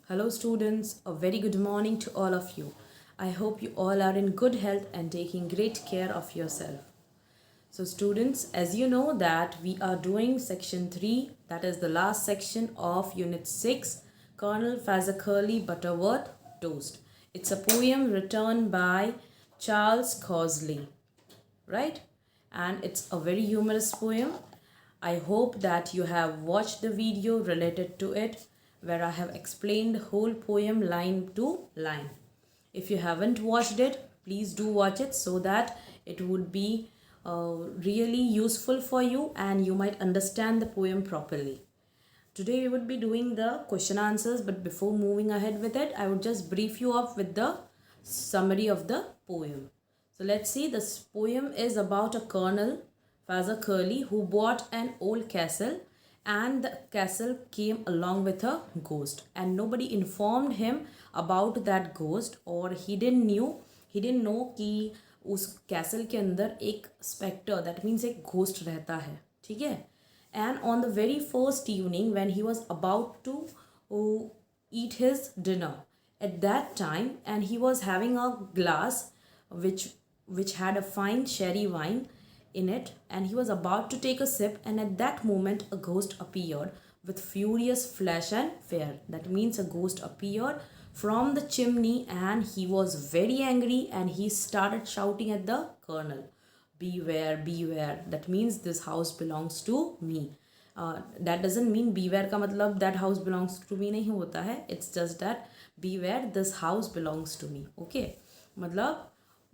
Hello, students. A very good morning to all of you. I hope you all are in good health and taking great care of yourself. So, students, as you know that we are doing section 3, that is the last section of unit 6, Colonel Fazakali Butterworth Toast. It's a poem written by Charles Causley, right? And it's a very humorous poem. I hope that you have watched the video related to it where I have explained the whole poem line to line. If you haven't watched it, please do watch it so that it would be really useful for you and you might understand the poem properly. Today we would be doing the question answers, but before moving ahead with it, I would just brief you up with the summary of the poem. So let's see, this poem is about a colonel, Faza Curly, who bought an old castle and the castle came along with a ghost and nobody informed him about that ghost or he didn't know कि उस castle के अंदर एक Spectre that means एक ghost रहता है, ठीक है. And on the very first evening when he was about to eat his dinner at that time, and he was having a glass which had a fine sherry wine in it, and he was about to take a sip, and at that moment a ghost appeared with furious flash and fire. That means a ghost appeared from the chimney and he was very angry and he started shouting at the colonel, beware, beware. That means this house belongs to me. That doesn't mean beware का मतलब that house belongs to me नहीं होता है. It's just that beware, this house belongs to me. Okay, मतलब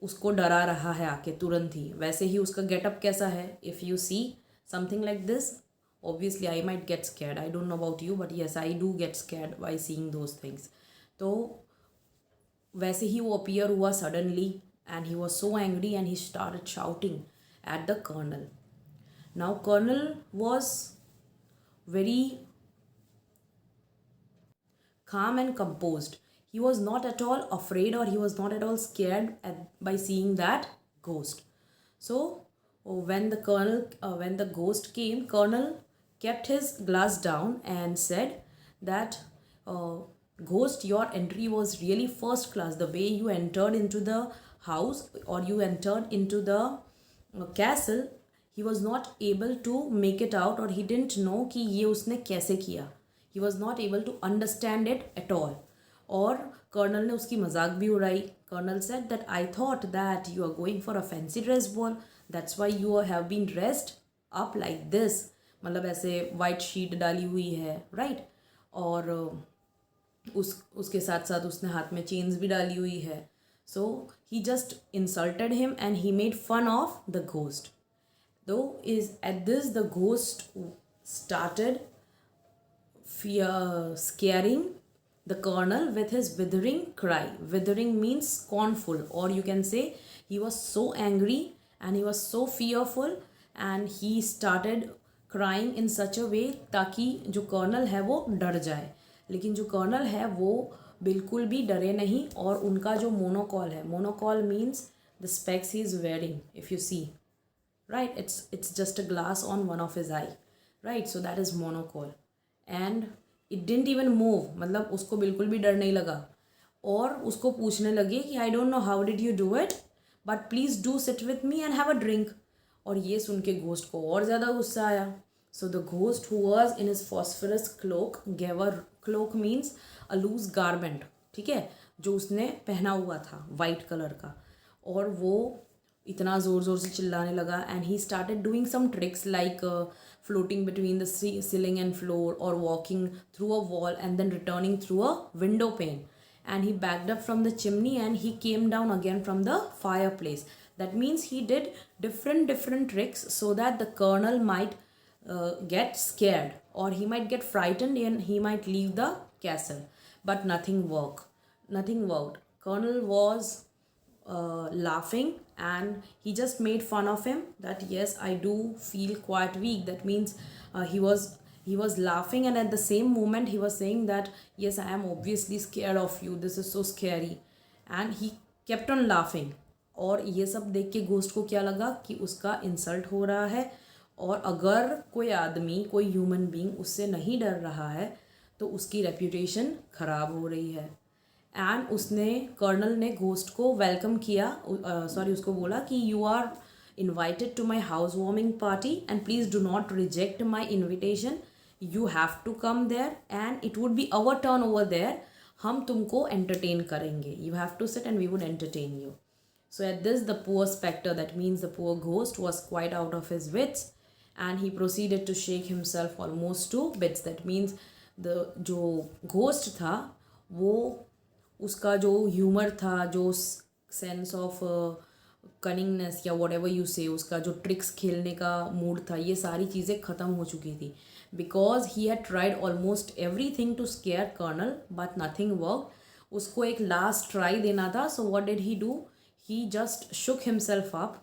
उसको डरा रहा है आके तुरंत ही. वैसे ही उसका गेटअप कैसा है, if you see something like this, obviously I might get scared. I don't know about you, but yes, I do get scared by seeing those things. तो वैसे ही वो अपीयर हुआ suddenly and he was so angry and he started shouting at the colonel. Now colonel was very calm and composed. He was not at all afraid or he was not at all scared by seeing that ghost. So when the ghost came, colonel kept his glass down and said that ghost, your entry was really first class. The way you entered into the house or you entered into the castle, he was not able to make it out or he didn't know कि ये उसने कैसे किया. He was not able to understand it at all. और colonel ने उसकी मजाक भी उड़ाई. Colonel said that I thought that you are going for a fancy dress ball. That's why you have been dressed up like this. मतलब ऐसे white sheet डाली हुई है, राइट. और उसके साथ साथ उसने हाथ में चेन्स भी डाली हुई है. So he just insulted him and he made fun of the ghost. Though is at this the ghost started scaring the colonel with his withering cry. Withering means scornful, or you can say he was so angry and he was so fearful and he started crying in such a way ताकि जो colonel है वो डर जाए. लेकिन जो colonel है वो बिल्कुल भी डरे नहीं. और उनका जो मोनोकॉल है, monocle means the specs he is wearing, if you see, right, it's just a glass on one of his eye, right, so that is monocle. And it didn't even move, मतलब उसको बिल्कुल भी डर नहीं लगा. और उसको पूछने लगे कि I don't know how did you do it, but please do sit with me and have a drink. और ये सुन के घोस्ट को और ज़्यादा गुस्सा आया. So the ghost who was in his phosphorus cloak gave a cloak means a loose garment, ठीक है, जो उसने पहना हुआ था वाइट कलर का. और वो इतना ज़ोर ज़ोर से चिल्लाने लगा and he started doing some tricks like floating between the ceiling and floor और walking through a wall and then returning through a window pane. And he backed up from the chimney and he came down again from the fireplace. That means he did different tricks so that the colonel might get scared or he might get frightened and he might leave the castle. But nothing worked. Colonel was laughing and he just made fun of him that yes, I do feel quite weak. That means he was laughing and at the same moment he was saying that yes, I am obviously scared of you, this is so scary, and he kept on laughing. और ये सब देख के ghost को क्या लगा कि उसका इंसल्ट हो रहा है और अगर कोई आदमी, कोई ह्यूमन बीइंग उससे नहीं डर रहा है तो उसकी रेप्यूटेशन ख़राब हो रही है। एंड उसने कर्नल ने घोस्ट को वेलकम किया, उसको बोला कि you are invited to my house warming party and please do not reject my invitation, you have to come there and it would be our turn over there, हम तुमको entertain करेंगे, you have to sit and we would entertain you. So at this, the poor spectre, that means the poor ghost, was quite out of his wits and he proceeded to shake himself almost to bits. That means the जो ghost था वो उसका जो humour था, जो sense of cunningness या what ever you से, उसका जो ट्रिक्स खेलने का मूड था, ये सारी चीज़ें ख़त्म हो चुकी थी. Because he had tried almost everything to scare colonel but nothing work. उसको एक लास्ट ट्राई देना था. So what did he do? he just shook himself up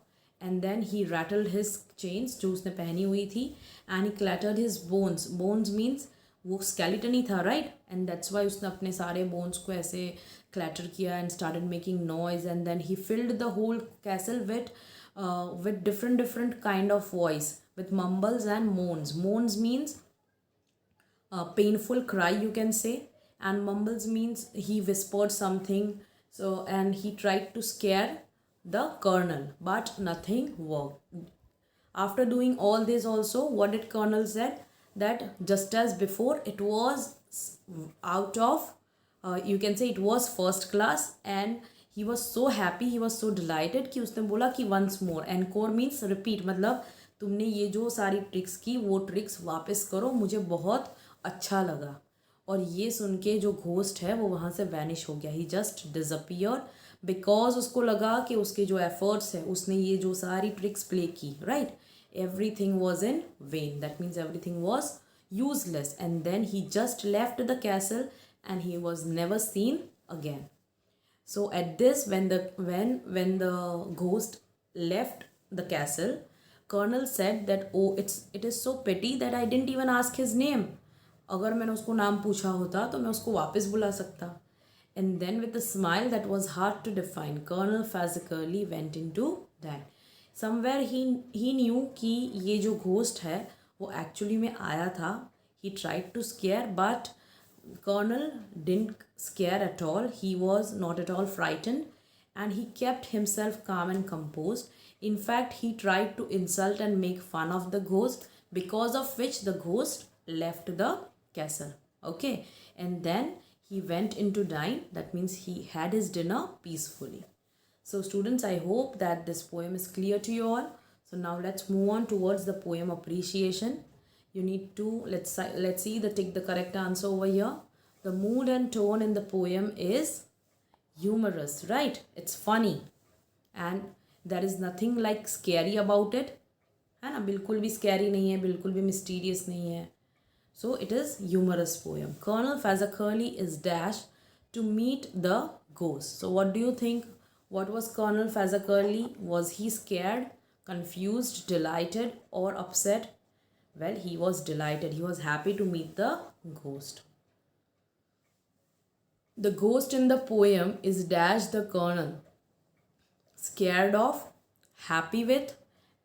and then he rattled his chains जो उसने पहनी हुई थी and he clattered his bones. Bones means वो skeleton ही था, right? And that's why उसने अपने सारे bones को ऐसे clatter किया and started making noise and then he filled the whole castle with different kind of voice, with mumbles and moans. Moans means painful cry, you can say, and mumbles means he whispered something. So and he tried to scare the colonel but nothing worked. After doing all this also, what did colonel said? That just as before, it was out of you can say it was first class and he was so happy, he was so delighted कि उसने बोला कि once more. Encore means repeat, मतलब तुमने ये जो सारी tricks की वो ट्रिक्स वापस करो, मुझे बहुत अच्छा लगा. और ये सुन के जो घोस्ट है वो वहाँ से वैनिश हो गया. ही जस्ट डिसअपियर बिकॉज उसको लगा कि उसके जो एफर्ट्स है, उसने ये जो सारी ट्रिक्स प्ले की, right, everything was in vain. That means everything was useless and then he just left the castle and he was never seen again. So at this when the ghost left the castle, Colonel said that oh it is so pity that I didn't even ask his name. अगर मैंने उसको नाम पूछा होता तो मैं उसको वापस बुला सकता. And then with a smile that was hard to define, colonel physically went in to that. Somewhere he knew कि ये जो घोस्ट है वो एक्चुअली में आया था. He tried to scare but colonel didn't scare at all. He was not at all frightened and he kept himself calm and composed. In fact, he tried to insult and make fun of the ghost, because of which the ghost left the castle. Okay, and then he went into dine. That means he had his dinner peacefully. So students, I hope that this poem is clear to you all. So now let's move on towards the poem appreciation. You need to let's see the correct answer over here. The mood and tone in the poem is humorous, right? It's funny and there is nothing like scary about it, है ना. बिल्कुल भी scary नहीं है, बिल्कुल भी mysterious नहीं है. So it is humorous poem. Colonel Fazakali is dashed to meet the ghost. So what do you think? What was Colonel Fazakali? Was he scared, confused, delighted or upset? Well, he was delighted. He was happy to meet the ghost. The ghost in the poem is dash the colonel. Scared of, happy with,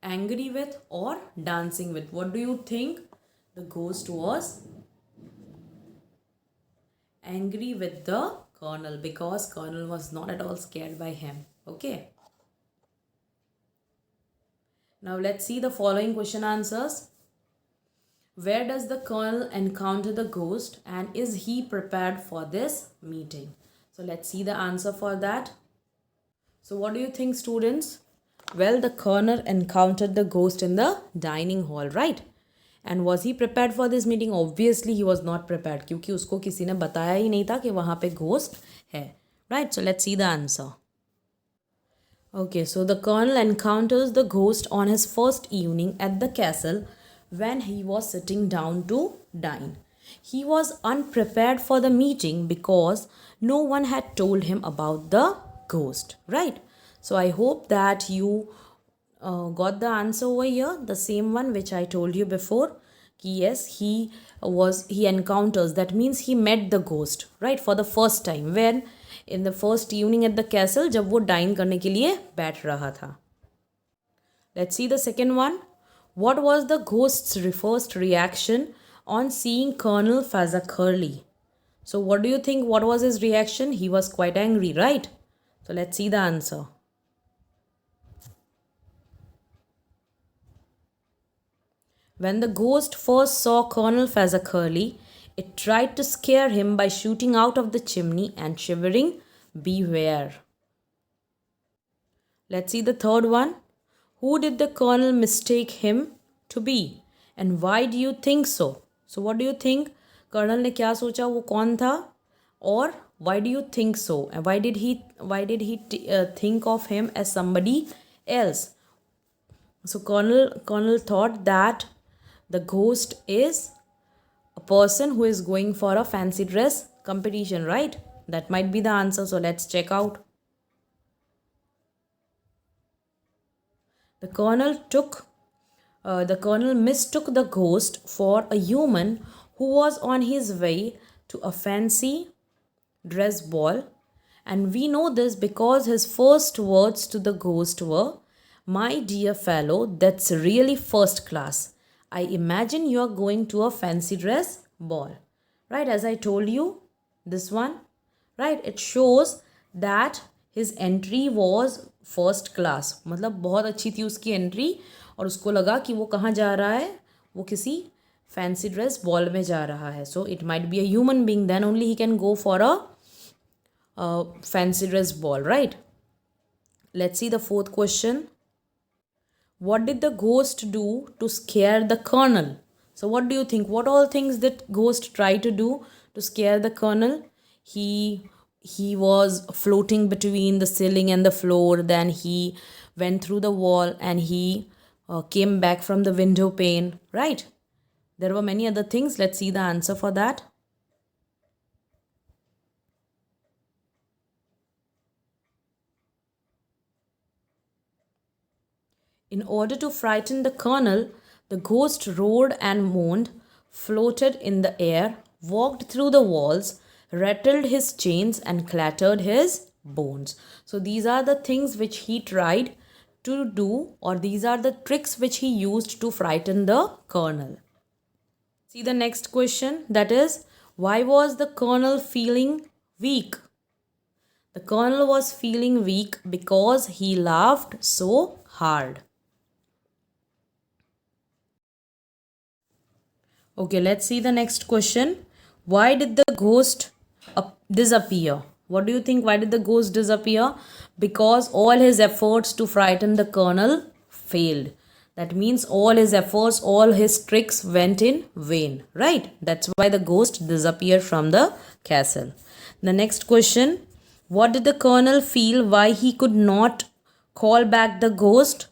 angry with or dancing with. What do you think? The ghost was angry with the colonel because colonel was not at all scared by him. Okay. Now let's see the following question answers. Where does the colonel encounter the ghost and is he prepared for this meeting? So let's see the answer for that. So what do you think, students? Well, the colonel encountered the ghost in the dining hall, right? And was he prepared for this meeting? Obviously he was not prepared क्योंकि उसको किसी ने बताया ही नहीं था कि वहाँ पे ghost है, right? So let's see the answer. Okay, so the colonel encounters the ghost on his first evening at the castle when he was sitting down to dine. He was unprepared for the meeting because no one had told him about the ghost, right? So I hope that you got the answer over here, the same one which I told you before. Yes, he encounters, that means he met the ghost, right, for the first time when in the first evening at the castle, जब वो dine करने के लिए बैठ रहा था. Let's see the second one. What was the ghost's first reaction on seeing Colonel Fazza Curly. So what do you think? What was his reaction? He was quite angry, right? So let's see the answer. When the ghost first saw Colonel Fazza Curly, it tried to scare him by shooting out of the chimney and shivering, "Beware." Let's see the third one. Who did the colonel mistake him to be? And why do you think so? So what do you think? Colonel ने क्या सोचा, वो कौन था? Or why do you think so? And why did he think of him as somebody else? So Colonel thought that the ghost is a person who is going for a fancy dress competition, right? That might be the answer. So let's check out. The colonel mistook the ghost for a human who was on his way to a fancy dress ball, and we know this because his first words to the ghost were, "My dear fellow, that's really first class. I imagine you are going to a fancy dress ball." Right, as I told you, this one, right, it shows that his entry was first class, मतलब बहुत अच्छी थी उसकी entry, और उसको लगा कि वो कहाँ जा रहा है, वो किसी फैंसी ड्रेस बॉल में जा रहा है. So it might be a human being, then only he can go for a fancy dress ball, right. Let's see the fourth question. What did the ghost do to scare the colonel? So what do you think? What all things did ghost try to do to scare the colonel? He was floating between the ceiling and the floor. Then he went through the wall and he came back from the window pane, right? There were many other things. Let's see the answer for that. In order to frighten the colonel, the ghost roared and moaned, floated in the air, walked through the walls, rattled his chains, and clattered his bones. So these are the things which he tried to do, or these are the tricks which he used to frighten the colonel. See the next question, that is, why was the colonel feeling weak? The colonel was feeling weak because he laughed so hard. Okay, let's see the next question. Why did the ghost disappear? What do you think? Why did the ghost disappear? Because all his efforts to frighten the colonel failed. That means all his efforts, all his tricks went in vain, right? That's why the ghost disappeared from the castle. The next question. What did the colonel feel why he could not call back the ghost?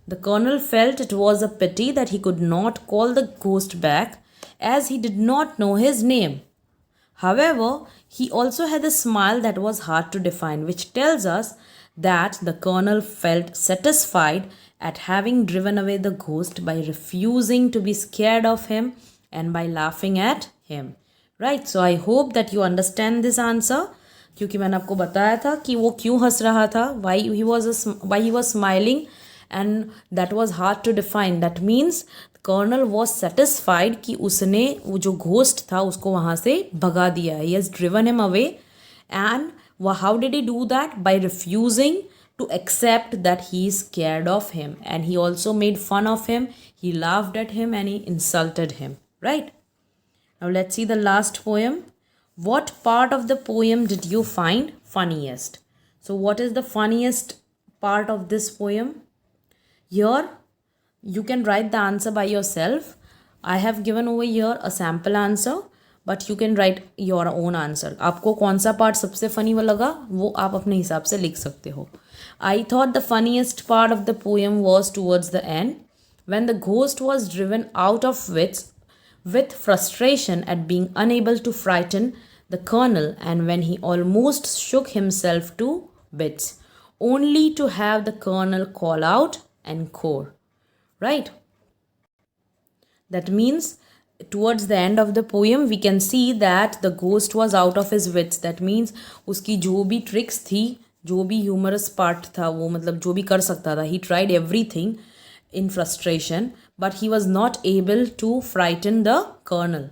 The colonel felt it was a pity that he could not call the ghost back as he did not know his name. However, he also had a smile that was hard to define, which tells us that the colonel felt satisfied at having driven away the ghost by refusing to be scared of him and by laughing at him. Right? So I hope that you understand this answer. क्योंकि मैंने आपको बताया था कि वो क्यों हंस रहा था, why he was smiling, and that was hard to define. That means colonel was satisfied कि उसने वो जो घोस्ट था उसको वहाँ से भगा दिया है. He has driven him away. And how did he do that? By refusing to accept that he is scared of him, and he also made fun of him, he laughed at him, and he insulted him, right? Now let's see the last poem. What part of the poem did you find funniest? So what is the funniest part of this poem? Here you can write the answer by yourself. I have given over here a sample answer, but you can write your own answer. आपको कौन सा part सबसे funny लगा वो आप अपने हिसाब से लिख सकते हो. I thought the funniest part of the poem was towards the end, when the ghost was driven out of wits with frustration at being unable to frighten the colonel, and when he almost shook himself to bits, only to have the colonel call out encore. Right? That means towards the end of the poem we can see that the ghost was out of his wits. That means उसकी जो भी tricks थी, जो भी humorous part था, वो मतलब जो भी कर सकता था, he tried everything in frustration, but he was not able to frighten the colonel.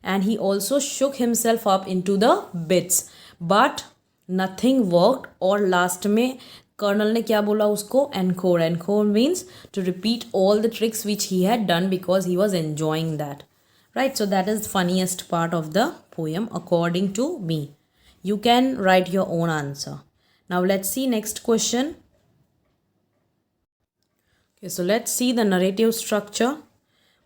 And he also shook himself up into the bits, but nothing worked. और last में colonel ने क्या बोला उसको? Encore. Encore means to repeat all the tricks which he had done because he was enjoying that. Right, so that is the funniest part of the poem according to me. You can write your own answer. Now let's see next question. Okay, so let's see the narrative structure.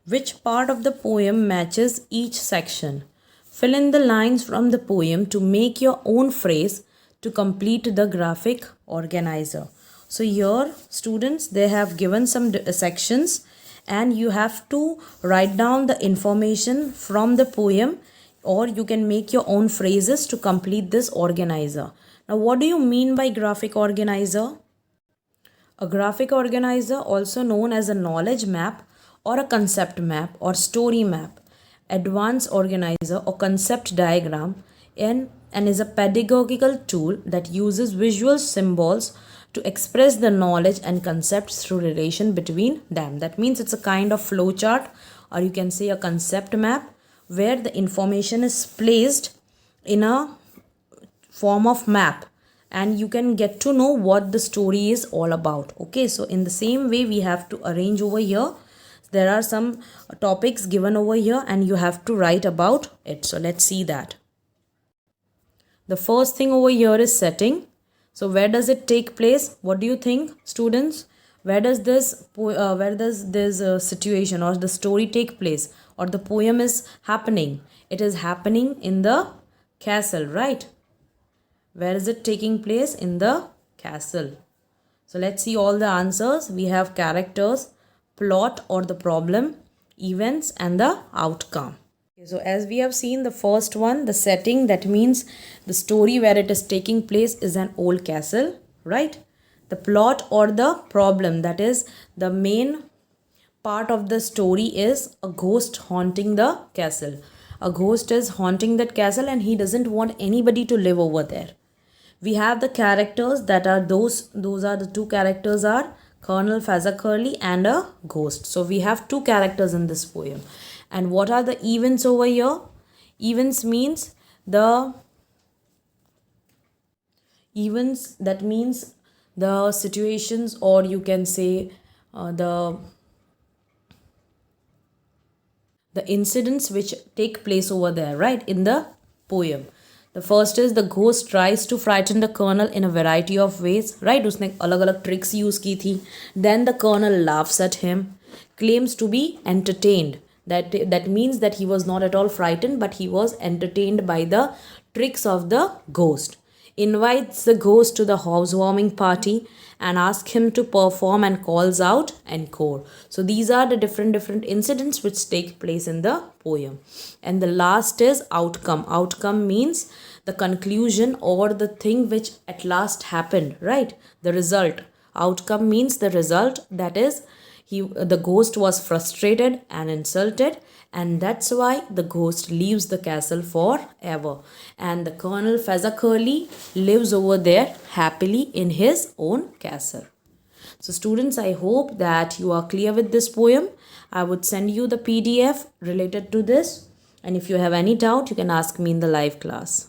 Which part of the poem matches each section? Fill in the lines from the poem to make your own phrase to complete the graphic organizer. So here students, they have given some sections and you have to write down the information from the poem, or you can make your own phrases to complete this organizer. Now what do you mean by graphic organizer? A graphic organizer, also known as a knowledge map or a concept map or story map, advanced organizer or concept diagram, and is a pedagogical tool that uses visual symbols to express the knowledge and concepts through relation between them. That means it's a kind of flow chart, or you can say a concept map, where the information is placed in a form of map and you can get to know what the story is all about. Okay, so in the same way we have to arrange over here. There are some topics given over here and you have to write about it. So let's see that. The first thing over here is setting. So where does it take place? What do you think, students? Where does this situation or the story take place, or the poem is happening? It is happening in the castle, right? Where is it taking place? In the castle. So let's see all the answers. We have characters, plot or the problem, events, and the outcome. Okay, so as we have seen, the first one, the setting, that means the story where it is taking place is an old castle, right? The plot or the problem, that is the main part of the story, is a ghost haunting the castle. A ghost is haunting that castle and he doesn't want anybody to live over there. We have the characters, that are those are the two characters are Colonel Fazakurli and a ghost. So we have two characters in this poem. And what are the events over here? Events means the events, that means the situations, or you can say the incidents which take place over there, right, in the poem. The first is the ghost tries to frighten the colonel in a variety of ways, right? उसने अलग अलग tricks use की थी. Then the colonel laughs at him, claims to be entertained. That means that he was not at all frightened, but he was entertained by the tricks of the ghost. Invites the ghost to the housewarming party and asks him to perform and calls out encore. So these are the different incidents which take place in the poem. And the last is outcome. Outcome means the conclusion or the thing which at last happened, right? The result. Outcome means the result, that is the ghost was frustrated and insulted, and that's why the ghost leaves the castle forever, and the Colonel Fazakurli lives over there happily in his own castle. So students, I hope that you are clear with this poem. I would send you the PDF related to this, and if you have any doubt, you can ask me in the live class.